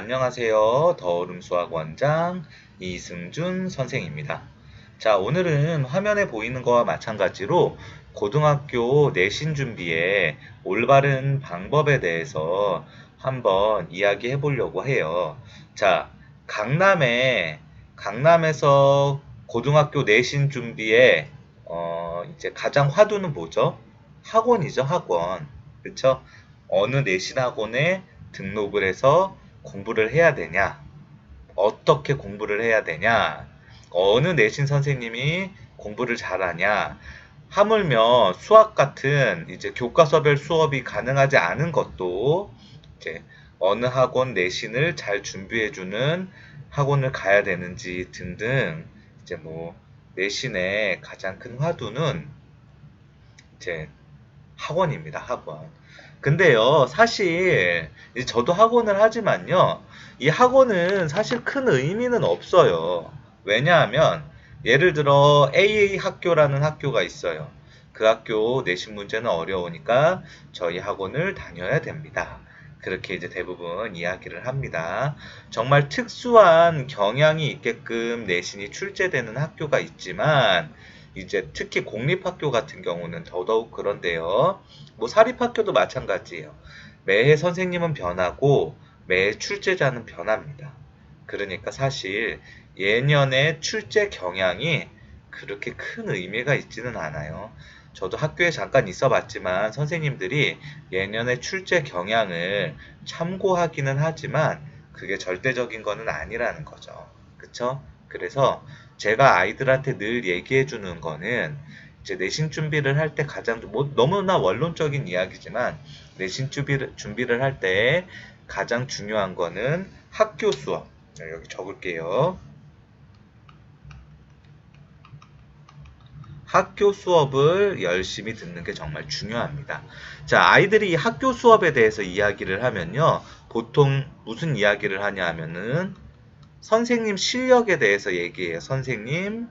안녕하세요. 더얼음수학원장 이승준 선생입니다. 자, 오늘은 화면에 보이는 거와 마찬가지로 고등학교 내신 준비의 올바른 방법에 대해서 한번 이야기해 보려고 해요. 자, 강남에서 고등학교 내신 준비에 이제 가장 화두는 뭐죠? 학원이죠, 학원. 그쵸? 어느 내신 학원에 등록을 해서 공부를 해야 되냐? 어떻게 공부를 해야 되냐? 어느 내신 선생님이 공부를 잘하냐? 하물며 수학 같은 이제 교과서별 수업이 가능하지 않은 것도 이제 어느 학원 내신을 잘 준비해주는 학원을 가야 되는지 등등 이제 뭐 내신의 가장 큰 화두는 이제 학원입니다, 학원. 근데요, 사실, 이제 저도 학원을 하지만요, 이 학원은 사실 큰 의미는 없어요. 왜냐하면, 예를 들어, AA 학교라는 학교가 있어요. 그 학교 내신 문제는 어려우니까 저희 학원을 다녀야 됩니다. 그렇게 이제 대부분 이야기를 합니다. 정말 특수한 경향이 있게끔 내신이 출제되는 학교가 있지만, 이제 특히 공립학교 같은 경우는 더더욱 그런데요. 뭐 사립학교도 마찬가지예요. 매해 선생님은 변하고 매해 출제자는 변합니다. 그러니까 사실 예년의 출제 경향이 그렇게 큰 의미가 있지는 않아요. 저도 학교에 잠깐 있어 봤지만 선생님들이 예년의 출제 경향을 참고하기는 하지만 그게 절대적인 거는 아니라는 거죠. 그쵸? 그래서 제가 아이들한테 늘 얘기해 주는 거는 이제 내신 준비를 할 때 가장 뭐 너무나 원론적인 이야기지만 내신 준비를 할 때 가장 중요한 거는 학교 수업. 여기 적을게요. 학교 수업을 열심히 듣는 게 정말 중요합니다. 자, 아이들이 이 학교 수업에 대해서 이야기를 하면요. 보통 무슨 이야기를 하냐 하면은 선생님 실력에 대해서 얘기해요. 선생님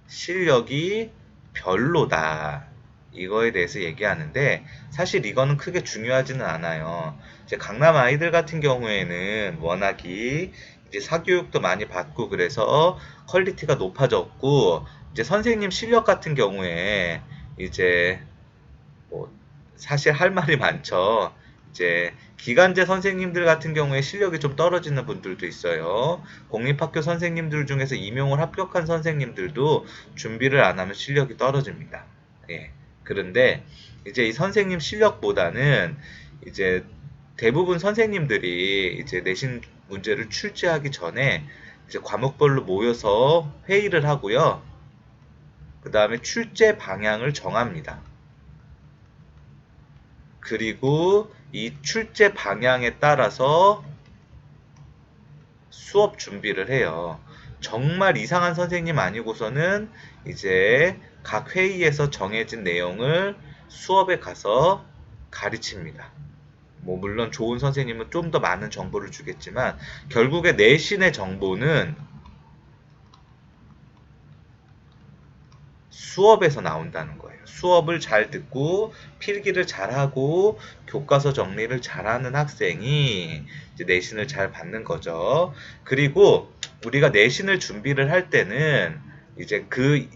실력이 별로다. 이거에 대해서 얘기하는데 사실 이거는 크게 중요하지는 않아요. 이제 강남 아이들 같은 경우에는 워낙이 이제 사교육도 많이 받고 그래서 퀄리티가 높아졌고 이제 선생님 실력 같은 경우에 이제 뭐 사실 할 말이 많죠. 이제 기간제 선생님들 같은 경우에 실력이 좀 떨어지는 분들도 있어요. 공립학교 선생님들 중에서 임용을 합격한 선생님들도 준비를 안 하면 실력이 떨어집니다. 예. 그런데 이제 이 선생님 실력보다는 이제 대부분 선생님들이 이제 내신 문제를 출제하기 전에 이제 과목별로 모여서 회의를 하고요. 그 다음에 출제 방향을 정합니다. 그리고 이 출제 방향에 따라서 수업 준비를 해요. 정말 이상한 선생님 아니고서는 이제 각 회의에서 정해진 내용을 수업에 가서 가르칩니다. 뭐 물론 좋은 선생님은 좀 더 많은 정보를 주겠지만 결국에 내신의 정보는 수업에서 나온다는 거예요. 수업을 잘 듣고 필기를 잘하고 교과서 정리를 잘하는 학생이 이제 내신을 잘 받는 거죠. 그리고 우리가 내신을 준비를 할 때는 이제 그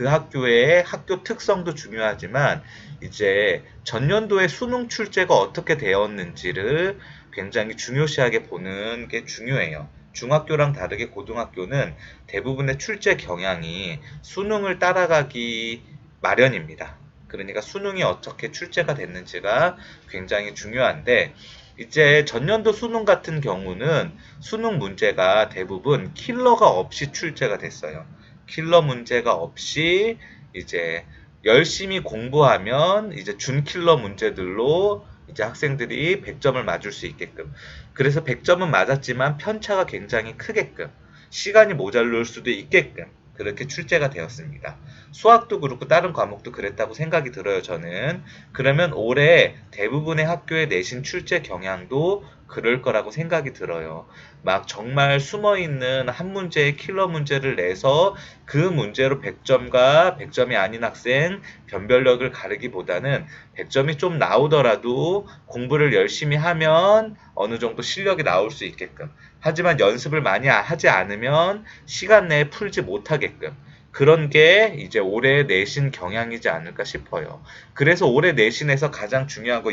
학교의 학교 특성도 중요하지만 이제 전년도의 수능 출제가 어떻게 되었는지를 굉장히 중요시하게 보는 게 중요해요. 중학교랑 다르게 고등학교는 대부분의 출제 경향이 수능을 따라가기 마련입니다. 그러니까 수능이 어떻게 출제가 됐는지가 굉장히 중요한데 이제 전년도 수능 같은 경우는 수능 문제가 대부분 킬러가 없이 출제가 됐어요. 킬러 문제가 없이 이제 열심히 공부하면 이제 준킬러 문제들로 이제 학생들이 100점을 맞을 수 있게끔. 그래서 100점은 맞았지만 편차가 굉장히 크게끔, 시간이 모자랄 수도 있게끔 그렇게 출제가 되었습니다. 수학도 그렇고 다른 과목도 그랬다고 생각이 들어요, 저는. 그러면 올해 대부분의 학교의 내신 출제 경향도 그럴 거라고 생각이 들어요. 막 정말 숨어있는 한 문제의 킬러 문제를 내서 그 문제로 100점과 100점이 아닌 학생 변별력을 가르기보다는 100점이 좀 나오더라도 공부를 열심히 하면 어느 정도 실력이 나올 수 있게끔. 하지만 연습을 많이 하지 않으면 시간 내에 풀지 못하게끔. 그런 게 이제 올해 내신 경향이지 않을까 싶어요. 그래서 올해 내신에서 가장 중요한 거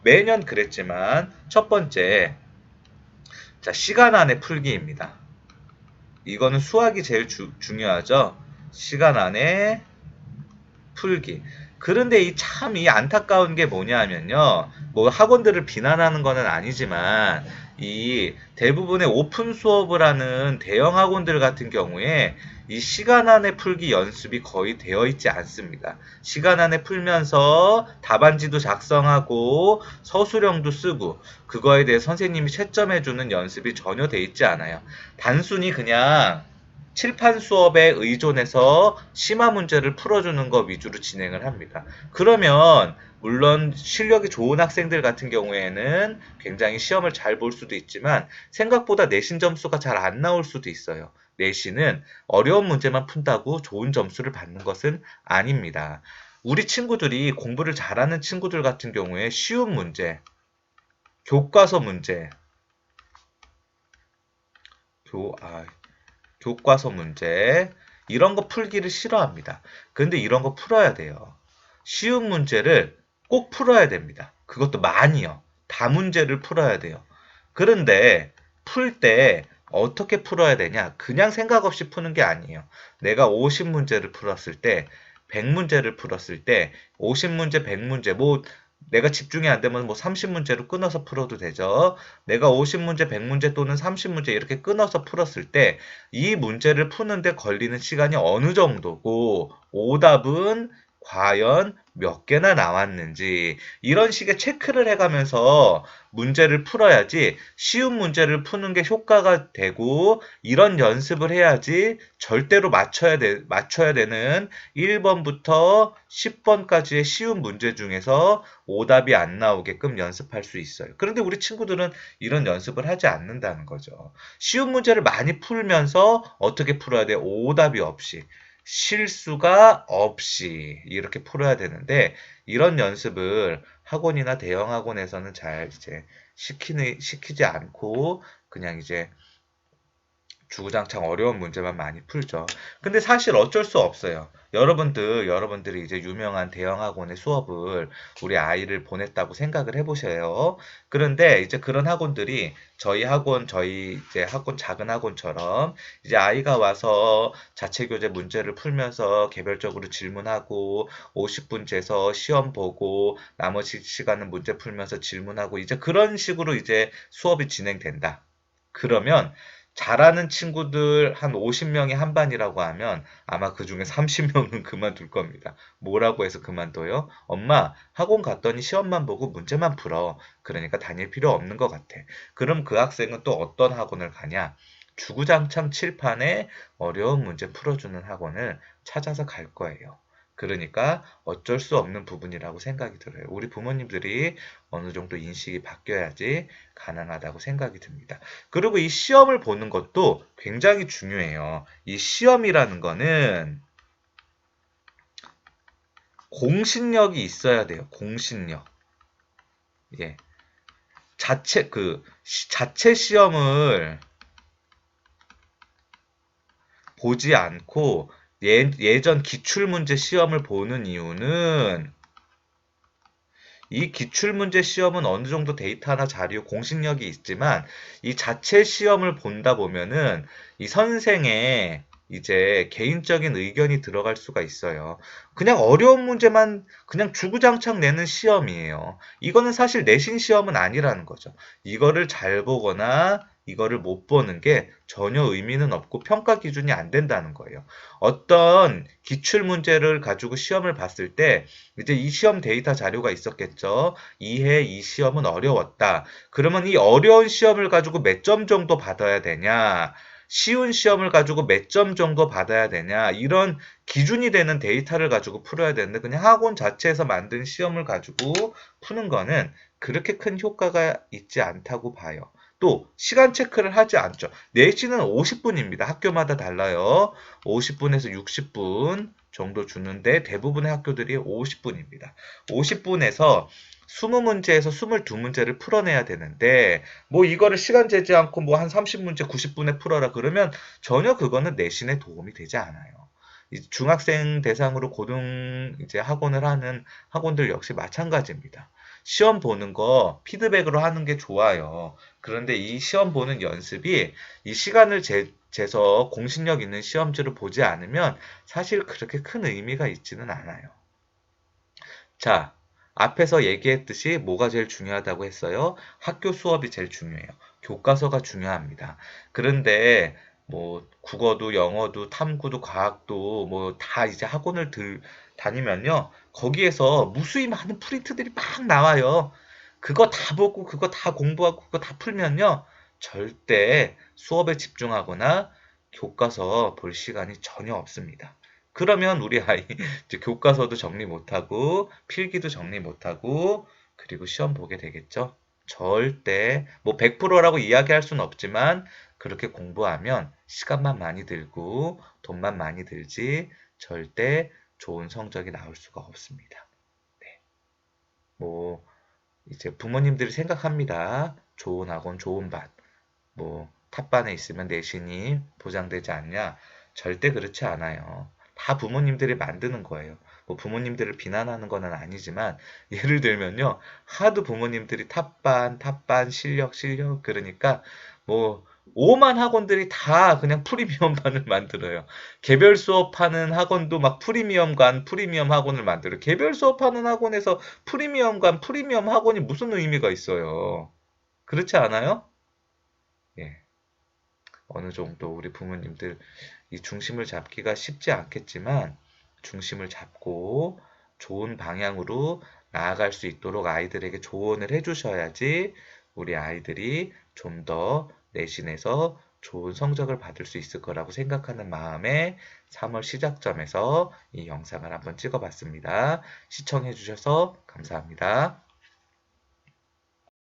매년 그랬지만 첫 번째, 자, 시간 안에 풀기입니다. 이거는 수학이 제일 중요하죠. 시간 안에 풀기. 그런데 이 안타까운 게 뭐냐면요. 뭐 학원들을 비난하는 거는 아니지만 이 대부분의 오픈 수업을 하는 대형 학원들 같은 경우에 이 시간 안에 풀기 연습이 거의 되어 있지 않습니다. 시간 안에 풀면서 답안지도 작성하고 서술형도 쓰고 그거에 대해 선생님이 채점해주는 연습이 전혀 돼 있지 않아요. 단순히 그냥 칠판 수업에 의존해서 심화 문제를 풀어주는 것 위주로 진행을 합니다. 그러면 물론 실력이 좋은 학생들 같은 경우에는 굉장히 시험을 잘 볼 수도 있지만 생각보다 내신 점수가 잘 안 나올 수도 있어요. 내신은 어려운 문제만 푼다고 좋은 점수를 받는 것은 아닙니다. 우리 친구들이 공부를 잘하는 친구들 같은 경우에 쉬운 문제, 교과서 문제, 교, 아, 교과서 문제 이런 거 풀기를 싫어합니다. 근데 이런 거 풀어야 돼요. 쉬운 문제를 꼭 풀어야 됩니다. 그것도 많이요. 다문제를 풀어야 돼요. 그런데 풀 때 어떻게 풀어야 되냐? 그냥 생각 없이 푸는 게 아니에요. 내가 50문제를 풀었을 때, 100문제를 풀었을 때, 50문제, 100문제, 뭐 내가 집중이 안 되면 뭐 30문제로 끊어서 풀어도 되죠. 내가 50문제, 100문제 또는 30문제 이렇게 끊어서 풀었을 때 이 문제를 푸는데 걸리는 시간이 어느 정도고 오답은 과연 몇 개나 나왔는지 이런 식의 체크를 해가면서 문제를 풀어야지 쉬운 문제를 푸는 게 효과가 되고 이런 연습을 해야지 절대로 맞춰야 되는 1번부터 10번까지의 쉬운 문제 중에서 오답이 안 나오게끔 연습할 수 있어요. 그런데 우리 친구들은 이런 연습을 하지 않는다는 거죠. 쉬운 문제를 많이 풀면서 어떻게 풀어야 돼? 오답이 없이. 실수가 없이 이렇게 풀어야 되는데 이런 연습을 학원이나 대형 학원에서는 잘 이제 시키지 않고 그냥 이제 주구장창 어려운 문제만 많이 풀죠. 근데 사실 어쩔 수 없어요. 여러분들이 이제 유명한 대형 학원의 수업을 우리 아이를 보냈다고 생각을 해보세요. 그런데 이제 그런 학원들이 저희 이제 학원, 작은 학원처럼 이제 아이가 와서 자체 교재 문제를 풀면서 개별적으로 질문하고 50분 재서 시험 보고 나머지 시간은 문제 풀면서 질문하고 이제 그런 식으로 이제 수업이 진행된다. 그러면 잘하는 친구들 한 50명이 한 반이라고 하면 아마 그 중에 30명은 그만둘 겁니다. 뭐라고 해서 그만둬요? 엄마, 학원 갔더니 시험만 보고 문제만 풀어. 그러니까 다닐 필요 없는 것 같아. 그럼 그 학생은 또 어떤 학원을 가냐? 주구장창 칠판에 어려운 문제 풀어주는 학원을 찾아서 갈 거예요. 그러니까 어쩔 수 없는 부분이라고 생각이 들어요. 우리 부모님들이 어느 정도 인식이 바뀌어야지 가능하다고 생각이 듭니다. 그리고 이 시험을 보는 것도 굉장히 중요해요. 이 시험이라는 거는 공신력이 있어야 돼요. 공신력. 예. 자체 시험을 보지 않고 예전 기출문제 시험을 보는 이유는 이 기출문제 시험은 어느 정도 데이터나 자료, 공신력이 있지만 이 자체 시험을 본다 보면은 이 선생의 이제 개인적인 의견이 들어갈 수가 있어요. 그냥 어려운 문제만 그냥 주구장창 내는 시험이에요. 이거는 사실 내신 시험은 아니라는 거죠. 이거를 잘 보거나 이거를 못 보는 게 전혀 의미는 없고 평가 기준이 안 된다는 거예요. 어떤 기출 문제를 가지고 시험을 봤을 때 이제 이 시험 데이터 자료가 있었겠죠. 이 시험은 어려웠다. 그러면 이 어려운 시험을 가지고 몇 점 정도 받아야 되냐? 쉬운 시험을 가지고 몇 점 정도 받아야 되냐? 이런 기준이 되는 데이터를 가지고 풀어야 되는데 그냥 학원 자체에서 만든 시험을 가지고 푸는 거는 그렇게 큰 효과가 있지 않다고 봐요. 또 시간 체크를 하지 않죠. 내신은 50분입니다. 학교마다 달라요. 50분에서 60분 정도 주는데 대부분의 학교들이 50분입니다. 50분에서 20문제에서 22문제를 풀어내야 되는데 뭐 이거를 시간 재지 않고 뭐 한 30문제 90분에 풀어라 그러면 전혀 그거는 내신에 도움이 되지 않아요. 중학생 대상으로 고등 이제 학원을 하는 학원들 역시 마찬가지입니다. 시험 보는 거 피드백으로 하는 게 좋아요. 그런데 이 시험 보는 연습이 이 시간을 재서 공신력 있는 시험지를 보지 않으면 사실 그렇게 큰 의미가 있지는 않아요. 자, 앞에서 얘기했듯이 뭐가 제일 중요하다고 했어요? 학교 수업이 제일 중요해요. 교과서가 중요합니다. 그런데 뭐 국어도 영어도 탐구도 과학도 뭐 다 이제 학원을 다니면요. 거기에서 무수히 많은 프린트들이 막 나와요. 그거 다 보고 그거 다 공부하고 그거 다 풀면요. 절대 수업에 집중하거나 교과서 볼 시간이 전혀 없습니다. 그러면 우리 아이 이제 교과서도 정리 못하고 필기도 정리 못하고 그리고 시험 보게 되겠죠. 절대 뭐 100%라고 이야기할 수는 없지만 그렇게 공부하면 시간만 많이 들고 돈만 많이 들지 절대 좋은 성적이 나올 수가 없습니다. 네. 뭐 이제 부모님들이 생각합니다. 좋은 학원, 좋은 반. 뭐 탑반에 있으면 내신이 보장되지 않냐? 절대 그렇지 않아요. 다 부모님들이 만드는 거예요. 뭐 부모님들을 비난하는 건 아니지만 예를 들면요. 하도 부모님들이 탑반 실력 그러니까 뭐 오만 학원들이 다 그냥 프리미엄반을 만들어요. 개별 수업하는 학원도 막 프리미엄 학원을 만들어요. 개별 수업하는 학원에서 프리미엄 학원이 무슨 의미가 있어요? 그렇지 않아요? 예. 어느 정도 우리 부모님들 이 중심을 잡기가 쉽지 않겠지만 중심을 잡고 좋은 방향으로 나아갈 수 있도록 아이들에게 조언을 해주셔야지 우리 아이들이 좀 더 내신에서 좋은 성적을 받을 수 있을 거라고 생각하는 마음에 3월 시작점에서 이 영상을 한번 찍어봤습니다. 시청해주셔서 감사합니다.